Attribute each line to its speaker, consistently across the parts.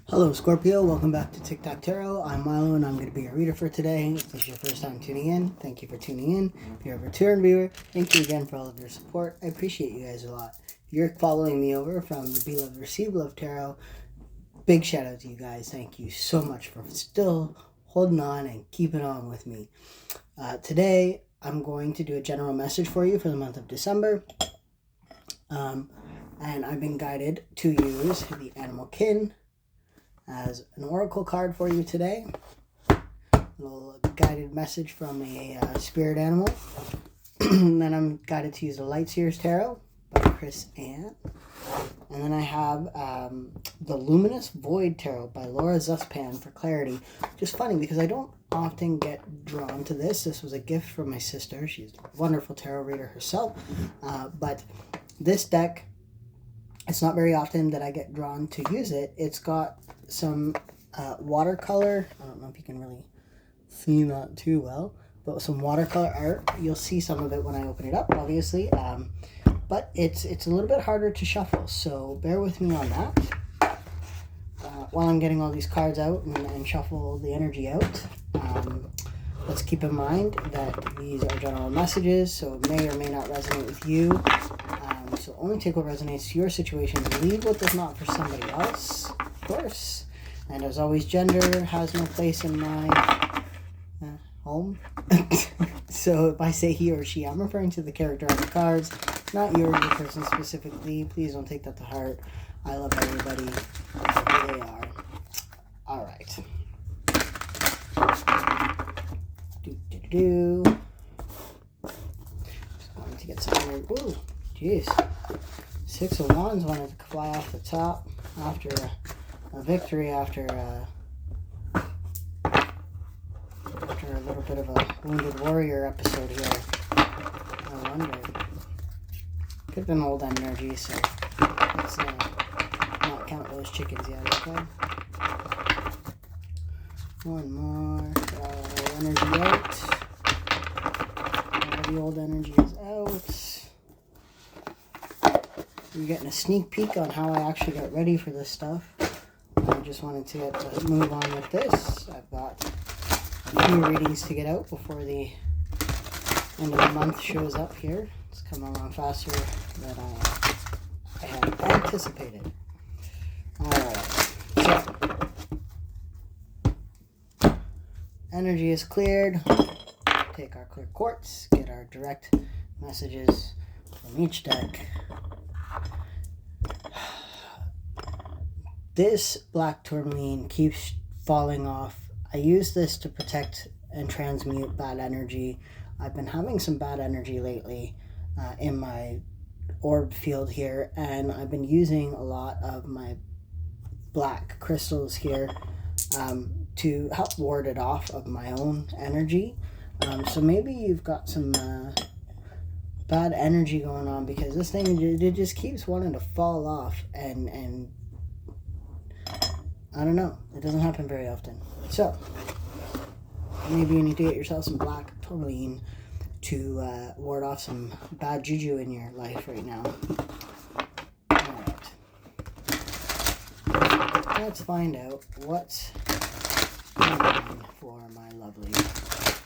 Speaker 1: Hello Scorpio, welcome back to TikTok Tarot. I'm Milo and I'm going to be your reader for today. If this is your first time tuning in, thank you for tuning in. If you're a return viewer, thank you again for all of your support. I appreciate you guys a lot. If you're following me over from the Be Love Receive Love Tarot, big shout out to you guys. Thank you so much for still holding on and keeping on with me. Today, I'm going to do a general message for you for the month of December. And I've been guided to use the Animal Kin as an oracle card for you today. A little guided message from a spirit animal. And then I'm guided to use the Lightseers Tarot by Chris Ann. And then I have the Luminous Void Tarot by Laura Zuspan for clarity. Just funny because I don't often get drawn to this. This was a gift from my sister. She's a wonderful tarot reader herself. But this deck, it's not very often that I get drawn to use it. It's got some watercolor. I don't know if you can really see that too well, but some watercolor art. You'll see some of it when I open it up, obviously. But it's a little bit harder to shuffle, so bear with me on that. While I'm getting all these cards out and shuffle the energy out, let's keep in mind that these are general messages, so it may or may not resonate with you. So only take what resonates to your situation. Leave what does not for somebody else, of course. And as always, gender has no place in my home. So if I say he or she, I'm referring to the character on the cards, not your person specifically. Please don't take that to heart. I love everybody for who they are. All right. Just going to get some. Ooh, jeez. Six of Wands wanted to fly off the top after a victory, after a little bit of a Wounded Warrior episode here. I wonder. Could have been old energy, so let's not count those chickens yet, okay? One more. Energy out. All the old energy is out. You're getting a sneak peek on how I actually got ready for this stuff. I just wanted to move on with this. I've got a few readings to get out before the end of the month shows up here. It's coming along faster than I had anticipated. Alright, so energy is cleared. Take our clear quartz, get our direct messages from each deck. This black tourmaline keeps falling off. I use this to protect and transmute bad energy. I've been having some bad energy lately in my orb field here, and I've been using a lot of my black crystals here to help ward it off of my own energy. So maybe you've got some bad energy going on because this thing, it just keeps wanting to fall off, and I don't know. It doesn't happen very often. So, maybe you need to get yourself some black tourmaline to ward off some bad juju in your life right now. Alright. Let's find out what's going on for my lovely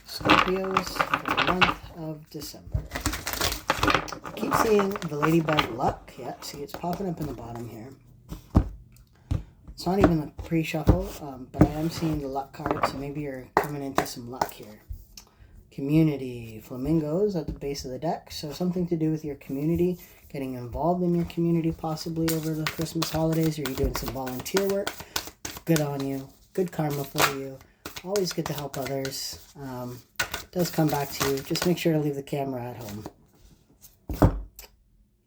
Speaker 1: Scorpios for the month of December. I keep seeing the Ladybug Luck. Yeah, see, it's popping up in the bottom here. It's not even a pre-shuffle, but I am seeing the luck card, so maybe you're coming into some luck here. Community, flamingos at the base of the deck, so something to do with your community, getting involved in your community possibly over the Christmas holidays, or you're doing some volunteer work. Good on you. Good karma for you. Always good to help others. Does come back to you. Just make sure to leave the camera at home.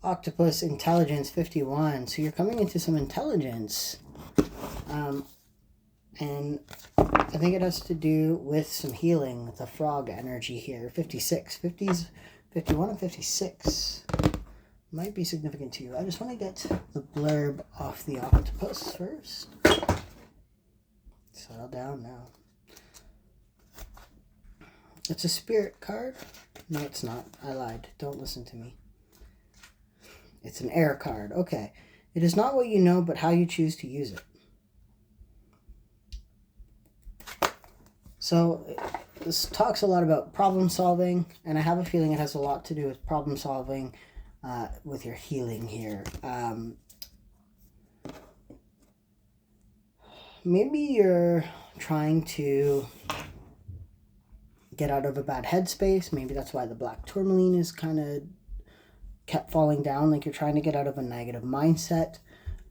Speaker 1: Octopus Intelligence 51, so you're coming into some intelligence. And I think it has to do with some healing, the frog energy here. 56, 50s, 51 and 56 might be significant to you. I just want to get the blurb off the octopus first. Settle down now. It's a spirit card. No, it's not. I lied. Don't listen to me. It's an air card. Okay. It is not what you know, but how you choose to use it. So this talks a lot about problem solving, and I have a feeling it has a lot to do with problem solving with your healing here. Maybe you're trying to get out of a bad headspace. Maybe that's why the black tourmaline is kind of kept falling down, like you're trying to get out of a negative mindset.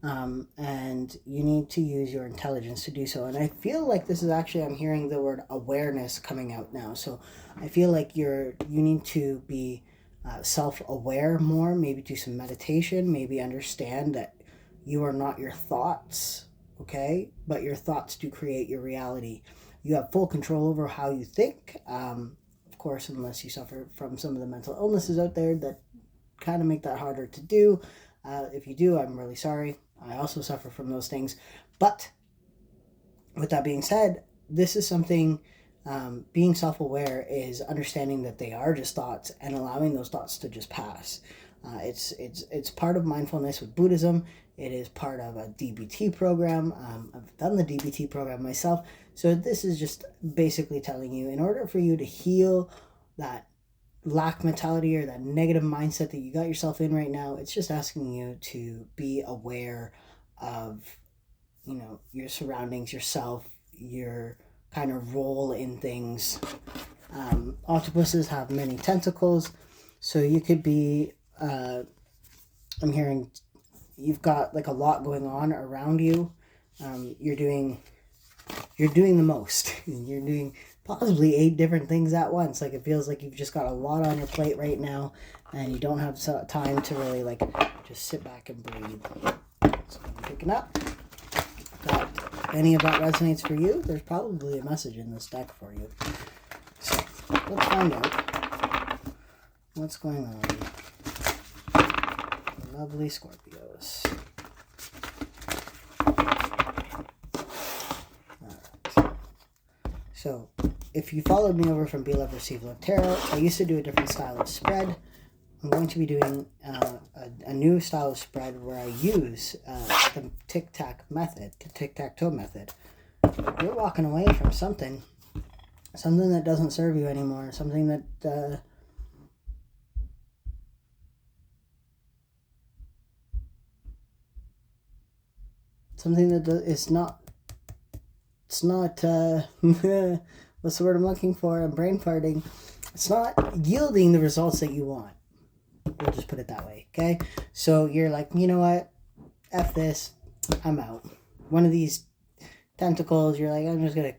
Speaker 1: And you need to use your intelligence to do so. And I feel like this is actually, I'm hearing the word awareness coming out now. So I feel like you need to be self-aware more, maybe do some meditation, maybe understand that you are not your thoughts, okay? But your thoughts do create your reality. You have full control over how you think, of course, unless you suffer from some of the mental illnesses out there that kind of make that harder to do. If you do, I'm really sorry. I also suffer from those things. But with that being said, this is something, being self-aware is understanding that they are just thoughts and allowing those thoughts to just pass. It's part of mindfulness with Buddhism. It is part of a DBT program. I've done the DBT program myself. So this is just basically telling you, in order for you to heal that lack mentality or that negative mindset that you got yourself in right now, it's just asking you to be aware of, your surroundings, yourself, your kind of role in things. Octopuses have many tentacles, so you could be, I'm hearing you've got like a lot going on around you. You're doing the most. You're doing possibly 8 different things at once. Like, it feels like you've just got a lot on your plate right now, and you don't have time to really like just sit back and breathe. So I'm picking up. If any of that resonates for you, there's probably a message in this deck for you. So let's find out what's going on. Lovely Scorpios. So, if you followed me over from Be Love, Receive Love Tarot, I used to do a different style of spread. I'm going to be doing a new style of spread where I use the tic-tac-toe method. You're walking away from something that doesn't serve you anymore, something that is not. It's not, what's the word I'm looking for? I'm brain farting. It's not yielding the results that you want. We'll just put it that way, okay? So you're like, you know what? F this. I'm out. One of these tentacles, you're like, I'm just going to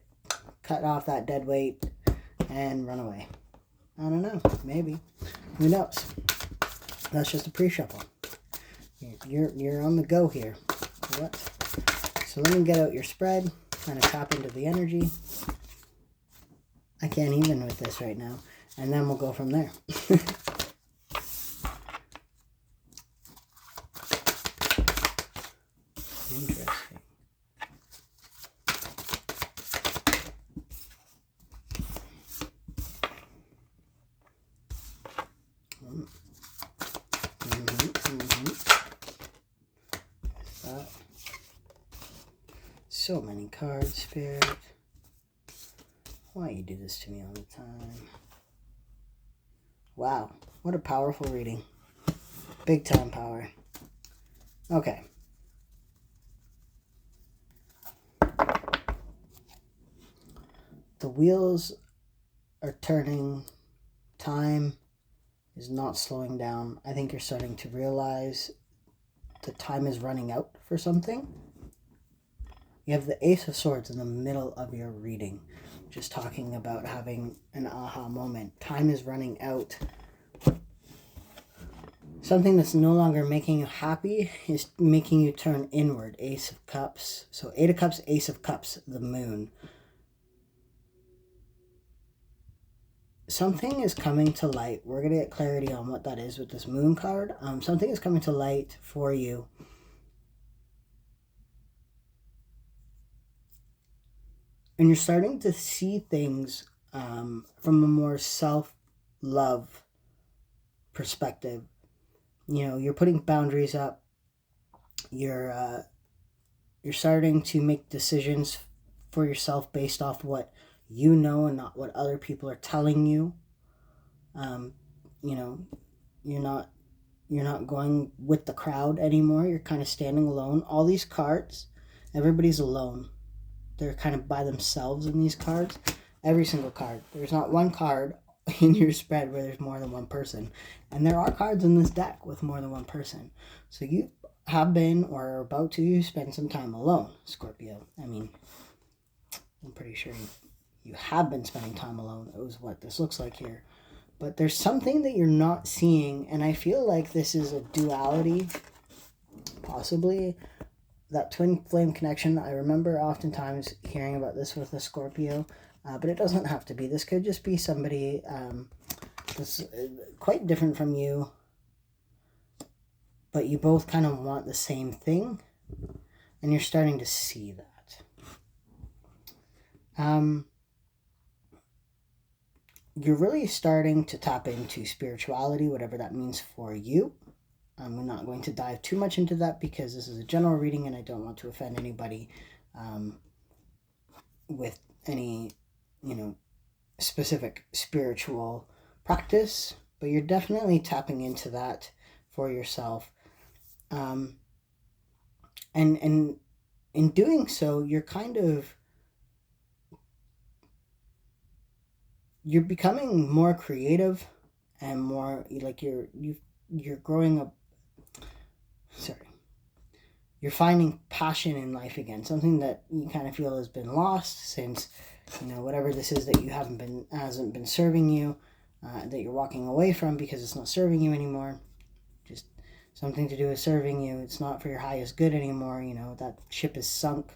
Speaker 1: cut off that dead weight and run away. I don't know. Maybe. Who knows? That's just a pre-shuffle. You're on the go here. What? So let me get out your spread. Kind of tap into the energy. I can't even with this right now. And then we'll go from there. Interesting. So many cards, Spirit. Why you do this to me all the time? Wow, what a powerful reading. Big time power. Okay. The wheels are turning. Time is not slowing down. I think you're starting to realize the time is running out for something. You have the Ace of Swords in the middle of your reading. Just talking about having an aha moment. Time is running out. Something that's no longer making you happy is making you turn inward. Ace of Cups. So 8 of Cups, Ace of Cups, the moon. Something is coming to light. We're going to get clarity on what that is with this moon card. Something is coming to light for you. And you're starting to see things from a more self-love perspective. You're putting boundaries up. You're starting to make decisions for yourself based off what you know, and not what other people are telling you. You know, you're not going with the crowd anymore. You're kind of standing alone. All these cards, everybody's alone. They're kind of by themselves in these cards. Every single card. There's not one card in your spread where there's more than one person. And there are cards in this deck with more than one person. So you have been or are about to spend some time alone, Scorpio. I mean, I'm pretty sure you have been spending time alone. It was what this looks like here. But there's something that you're not seeing, and I feel like this is a duality, possibly. That twin flame connection, I remember oftentimes hearing about this with a Scorpio, but it doesn't have to be. This could just be somebody that's quite different from you, but you both kind of want the same thing, and you're starting to see that. You're really starting to tap into spirituality, whatever that means for you. I'm not going to dive too much into that because this is a general reading and I don't want to offend anybody with any, specific spiritual practice, but you're definitely tapping into that for yourself. And in doing so, you're kind of, you're becoming more creative and more like you're growing up. You're finding passion in life again, something that you kind of feel has been lost since, whatever this is that hasn't been serving you, that you're walking away from because it's not serving you anymore. Just something to do with serving you. It's not for your highest good anymore. That ship is sunk,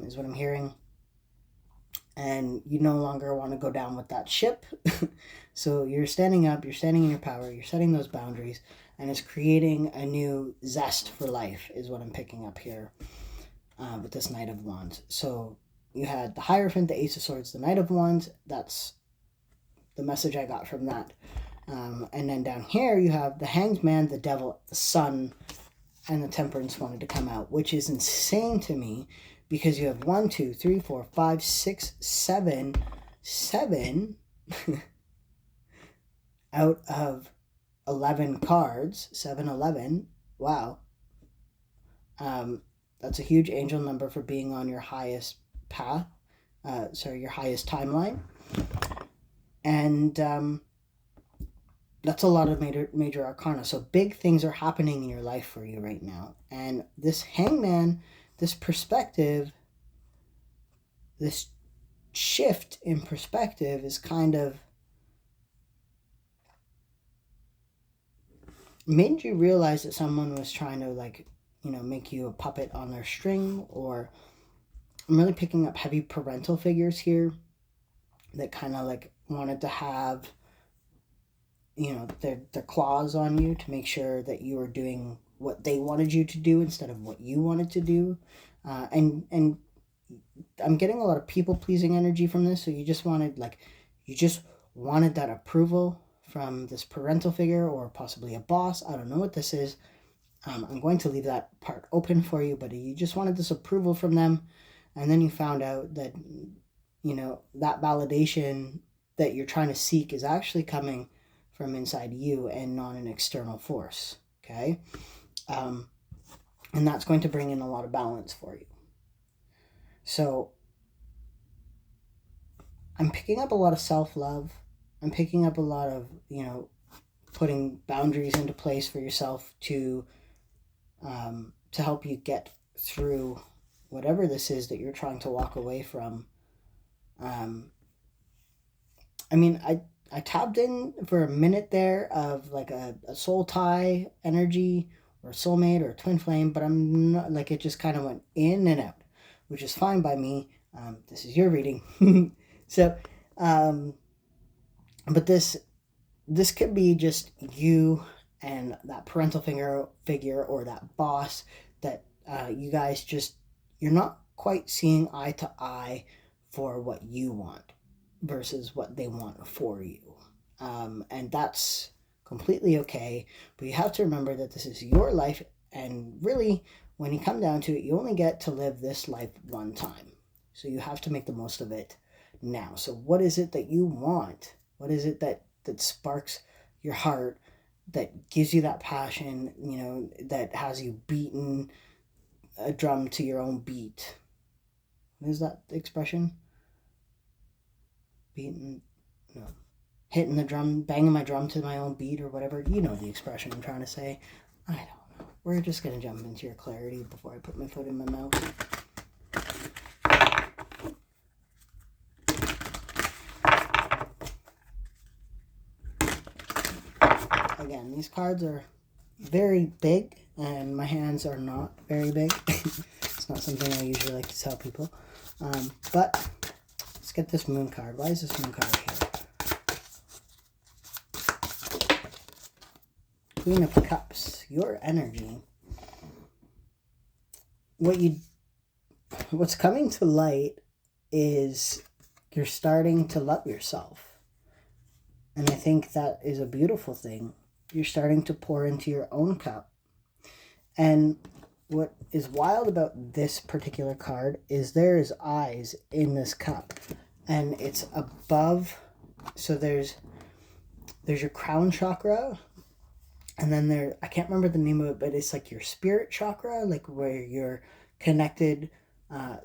Speaker 1: is what I'm hearing. And you no longer want to go down with that ship. So you're standing up, you're standing in your power, you're setting those boundaries, and it's creating a new zest for life is what I'm picking up here with this Knight of Wands. So you had the Hierophant, the Ace of Swords, the Knight of Wands. That's the message I got from that. And then down here you have the Hanged Man, the Devil, the Sun, and the Temperance wanted to come out, which is insane to me because you have 1, 2, 3, 4, 5, 6, 7 out of 11 cards, 7-11. Wow. That's a huge angel number for being on your highest path. Your highest timeline. And that's a lot of major arcana. So big things are happening in your life for you right now. And this Hangman, this perspective, this shift in perspective is kind of made you realize that someone was trying to make you a puppet on their string, or I'm really picking up heavy parental figures here that kind of wanted to have their claws on you to make sure that you were doing what they wanted you to do instead of what you wanted to do. And I'm getting a lot of people-pleasing energy from this, so you just wanted that approval from this parental figure or possibly a boss. I don't know what this is. I'm going to leave that part open for you, but you just wanted this approval from them, and then you found out that, that validation that you're trying to seek is actually coming from inside you and not an external force, okay? And that's going to bring in a lot of balance for you. So I'm picking up a lot of self-love. I'm picking up a lot of, putting boundaries into place for yourself to help you get through whatever this is that you're trying to walk away from. I tapped in for a minute there of a soul tie energy or a soulmate or a twin flame, but I'm not it just kind of went in and out, which is fine by me. This is your reading. So, but this could be just you and that parental figure or that boss that you guys you're not quite seeing eye to eye for what you want versus what they want for you. And that's completely okay, but you have to remember that this is your life, and really, when you come down to it, you only get to live this life one time. So you have to make the most of it now. So what is it that you want? What is it that sparks your heart, that gives you that passion, you know, that has you beating a drum to your own beat? What is that expression? Beating, no, hitting the drum, banging my drum to my own beat, or whatever. You know the expression I'm trying to say. I don't know. We're just going to jump into your clarity before I put my foot in my mouth. Again, these cards are very big, and my hands are not very big. It's not something I usually like to tell people. But let's get this moon card. Why is this moon card here? Queen of Cups. Your energy. What's coming to light is you're starting to love yourself. And I think that is a beautiful thing. You're starting to pour into your own cup. And what is wild about this particular card is there is eyes in this cup. And it's above, so there's your crown chakra. And then I can't remember the name of it, but it's like your spirit chakra, like where you're connected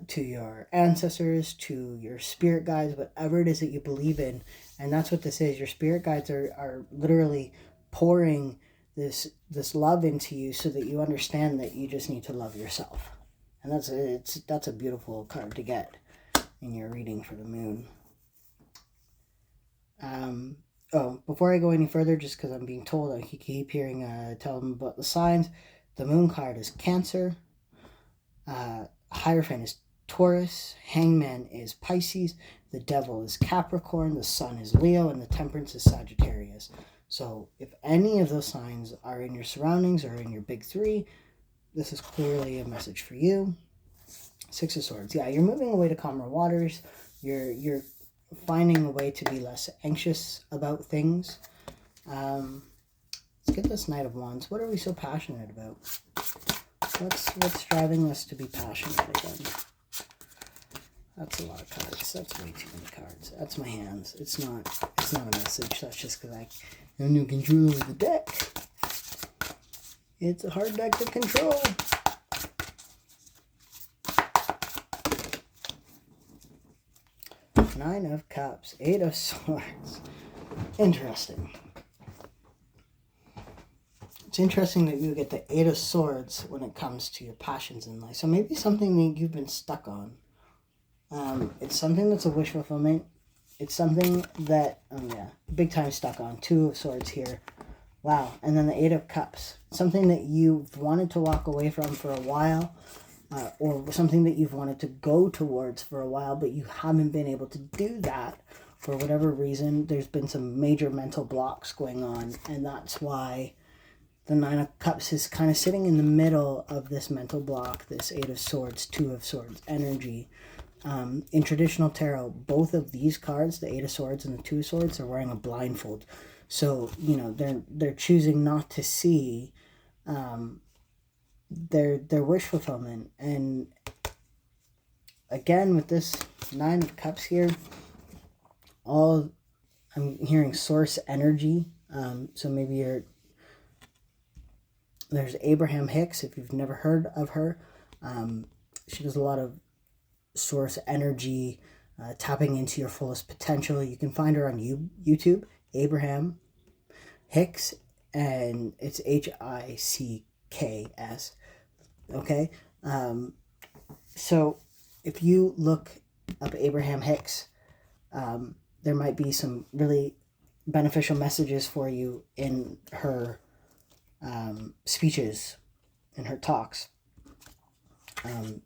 Speaker 1: to your ancestors, to your spirit guides, whatever it is that you believe in. And that's what this is. Your spirit guides are literally pouring this love into you so that you understand that you just need to love yourself. And that's a beautiful card to get in your reading for the moon. Before I go any further, just because I'm being told, I keep hearing tell them about the signs. The moon card is Cancer. Hierophant is Taurus. Hangman is Pisces. The Devil is Capricorn. The Sun is Leo. And the Temperance is Sagittarius. So if any of those signs are in your surroundings or in your big three, this is clearly a message for you. Six of Swords. Yeah, you're moving away to calmer waters. You're finding a way to be less anxious about things. Let's get this Knight of Wands. What are we so passionate about? What's driving us to be passionate again? That's a lot of cards. That's way too many cards. That's my hands. It's not a message. That's just because I have no control over the deck. It's a hard deck to control. Nine of Cups. Eight of Swords. Interesting. It's interesting that you get the Eight of Swords when it comes to your passions in life. So maybe something that you've been stuck on. It's something that's a wish fulfillment. It's something that, big time stuck on. Two of Swords here. Wow. And then the Eight of Cups. Something that you've wanted to walk away from for a while. Or something that you've wanted to go towards for a while, but you haven't been able to do that for whatever reason. There's been some major mental blocks going on, and that's why the Nine of Cups is kind of sitting in the middle of this mental block, this Eight of Swords, Two of Swords energy. In traditional tarot, both of these cards, the Eight of Swords and the Two of Swords, are wearing a blindfold. So, they're choosing not to see their wish fulfillment. And again, with this Nine of Cups here, I'm hearing source energy. So maybe there's Abraham Hicks, if you've never heard of her. She does a lot of source energy, tapping into your fullest potential. You can find her on YouTube, Abraham Hicks, and it's HICKS. Okay, so if you look up Abraham Hicks, there might be some really beneficial messages for you in her speeches, in her talks.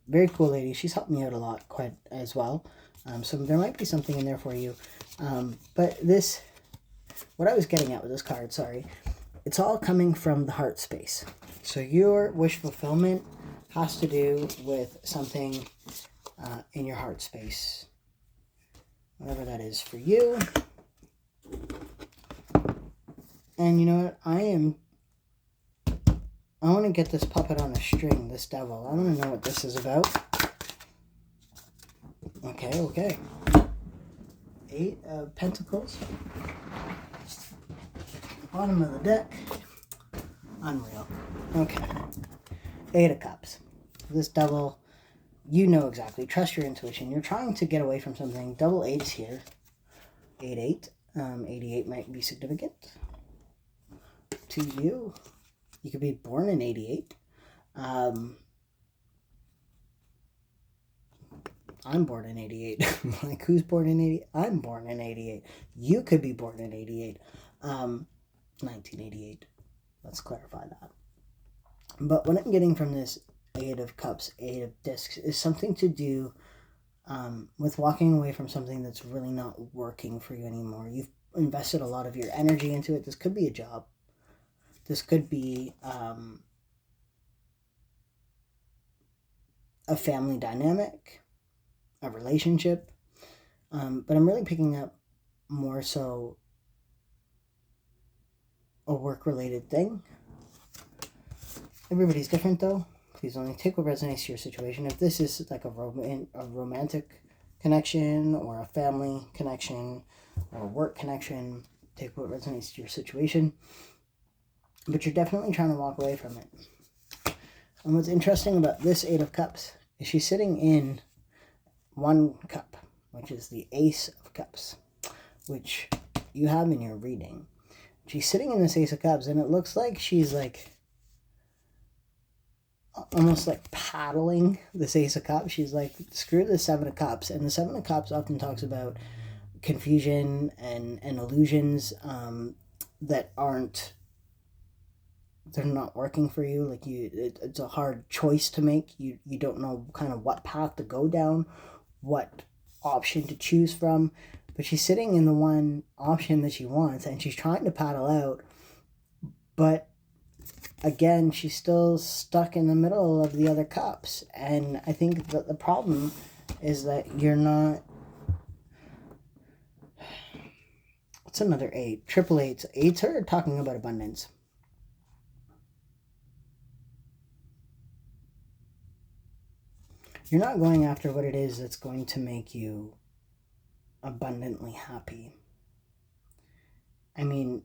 Speaker 1: Very cool lady. She's helped me out a lot quite as well. So there might be something in there for you. But what I was getting at with this card, it's all coming from the heart space. So your wish fulfillment has to do with something in your heart space. Whatever that is for you. And you know what? I want to get this puppet on a string, this devil. I want to know what this is about. Okay. Eight of Pentacles. Bottom of the deck. Unreal. Okay. Eight of Cups. This double, you know exactly. Trust your intuition. You're trying to get away from something. Double eights here. 8-8. 88 might be significant to you. You could be born in 88. I'm born in 88. Like, who's born in 88? I'm born in 88. You could be born in 88. 1988. Let's clarify that. But what I'm getting from this Eight of Cups, Eight of Discs, is something to do with walking away from something that's really not working for you anymore. You've invested a lot of your energy into it. This could be a job. This could be a family dynamic, a relationship. But I'm really picking up more so a work-related thing. Everybody's different, though. Please only take what resonates to your situation. If this is like a romantic connection or a family connection or a work connection, take what resonates to your situation. But you're definitely trying to walk away from it. And what's interesting about this Eight of Cups is she's sitting in one cup, which is the Ace of Cups, which you have in your reading. She's sitting in this Ace of Cups, and it looks like she's like almost like paddling this Ace of Cups. She's like, screw the Seven of Cups. And the Seven of Cups often talks about confusion and illusions that they're not working for you. Like it's a hard choice to make. You don't know kind of what path to go down, what option to choose from. But she's sitting in the one option that she wants, and she's trying to paddle out. But again, she's still stuck in the middle of the other cups. And I think that the problem is that you're not... What's another eight? Triple eights. Eights are talking about abundance. You're not going after what it is that's going to make you abundantly happy. I mean,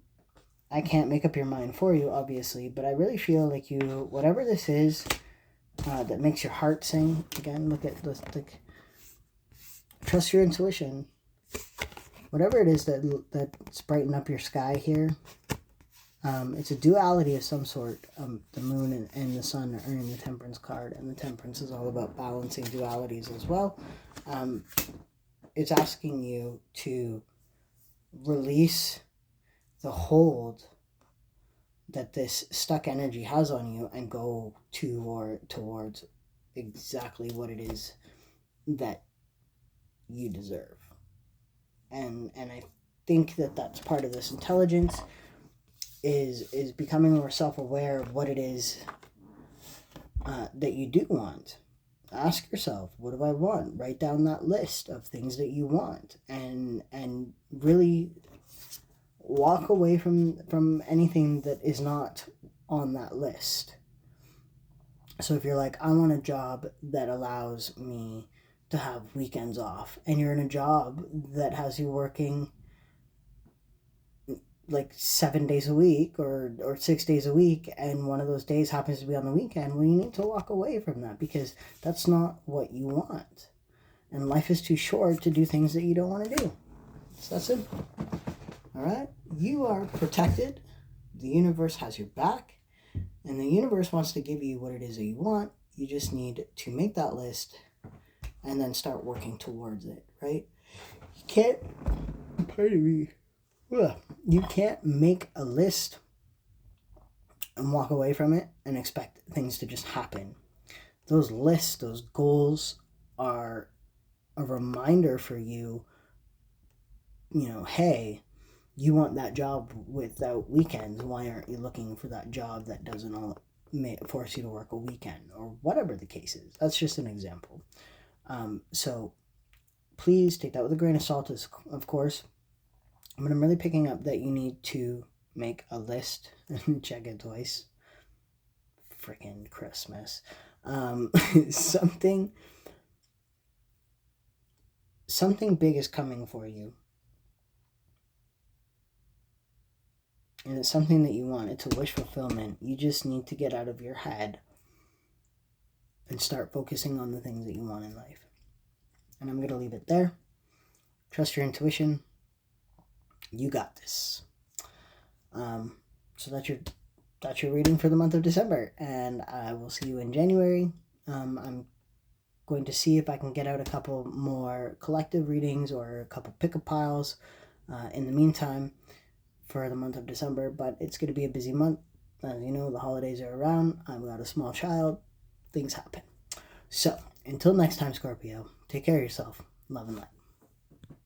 Speaker 1: I can't make up your mind for you, obviously, but I really feel like you, whatever this is that makes your heart sing, again, look at this, like, trust your intuition. Whatever it is that's brighten up your sky here, it's a duality of some sort. The moon and the sun are in the Temperance card, and the Temperance is all about balancing dualities as well. It's asking you to release the hold that this stuck energy has on you and go towards exactly what it is that you deserve. And I think that that's part of this intelligence is becoming more self-aware of what it is that you do want. Ask yourself, what do I want? Write down that list of things that you want, and really walk away from anything that is not on that list. So if you're like, I want a job that allows me to have weekends off, and you're in a job that has you working like 7 days a week or 6 days a week, and one of those days happens to be on the weekend, well, you need to walk away from that, because that's not what you want. And life is too short to do things that you don't want to do. So that's it. All right? You are protected. The universe has your back. And the universe wants to give you what it is that you want. You just need to make that list and then start working towards it, right? You can't... Pardon me. You can't make a list and walk away from it and expect things to just happen. Those lists, those goals are a reminder for you, hey, you want that job without weekends. Why aren't you looking for that job that doesn't force you to work a weekend, or whatever the case is? That's just an example. So please take that with a grain of salt, of course. But I'm really picking up that you need to make a list and check it twice. Freaking Christmas. Something big is coming for you. and it's something that you want. It's a wish fulfillment. You just need to get out of your head and start focusing on the things that you want in life. And I'm going to leave it there. Trust your intuition. You got this. So that's your reading for the month of December, and I will see you in January. I'm going to see if I can get out a couple more collective readings or a couple pickup piles in the meantime for the month of December, but it's going to be a busy month. As you know, the holidays are around. I've got a small child. Things happen. So, until next time, Scorpio, take care of yourself. Love and light.